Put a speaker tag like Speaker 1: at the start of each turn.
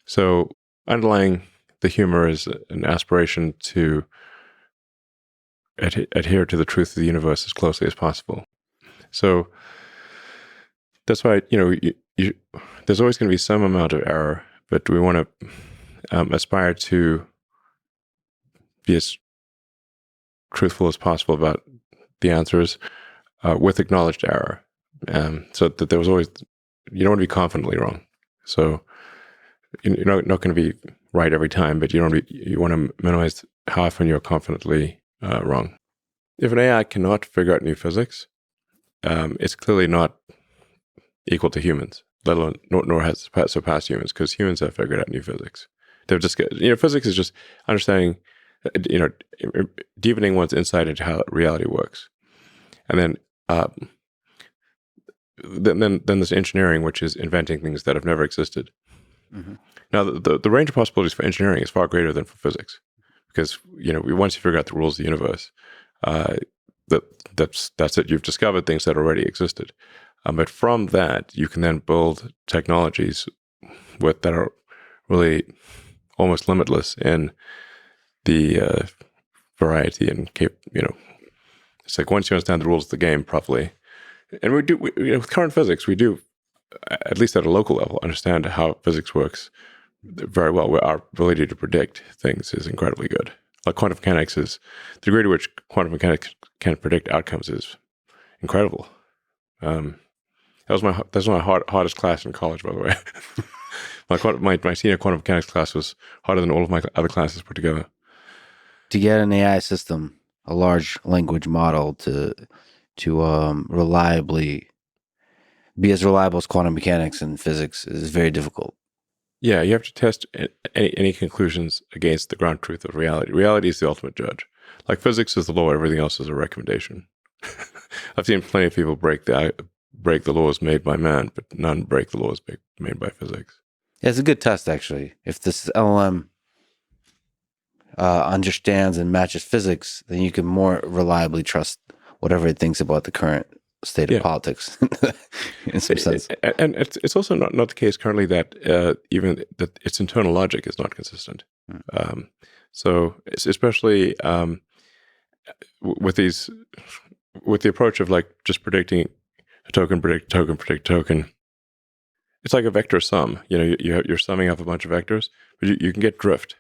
Speaker 1: So underlying the humor is an aspiration to adhere to the truth of the universe as closely as possible. So that's why, there's always going to be some amount of error, but we want to aspire to be as truthful as possible about the answers with acknowledged error. So that there was always, you don't want to be confidently wrong. So you're not going to be right every time, but you want to minimize how often you're confidently wrong. If an AI cannot figure out new physics, it's clearly not equal to humans, let alone nor has surpassed humans, because humans have figured out new physics. They've just physics is just understanding, deepening one's insight into how reality works, and then then there's engineering, which is inventing things that have never existed. Mm-hmm. Now, the range of possibilities for engineering is far greater than for physics, because once you figure out the rules of the universe, that's it. You've discovered things that already existed, but from that you can then build technologies that are really almost limitless in the variety and it's like once you understand the rules of the game properly, and with current physics, we do, at least at a local level, understand how physics works very well. Where our ability to predict things is incredibly good. Like quantum mechanics is the degree to which quantum mechanics can predict outcomes is incredible. That's my hardest class in college, by the way. my senior quantum mechanics class was harder than all of my other classes put together.
Speaker 2: To get an AI system, a large language model, to reliably be as reliable as quantum mechanics and physics is very difficult.
Speaker 1: Yeah, you have to test any conclusions against the ground truth of reality. Reality is the ultimate judge. Like physics is the law, everything else is a recommendation. I've seen plenty of people break the laws made by man, but none break the laws made by physics.
Speaker 2: Yeah, it's a good test, actually. If this LLM understands and matches physics, then you can more reliably trust whatever it thinks about the current state of politics in some sense.
Speaker 1: And it's also not the case currently that even that its internal logic is not consistent. So especially with the approach of like just predicting a token, predict token, it's like a vector sum. You're summing up a bunch of vectors, but you can get drift.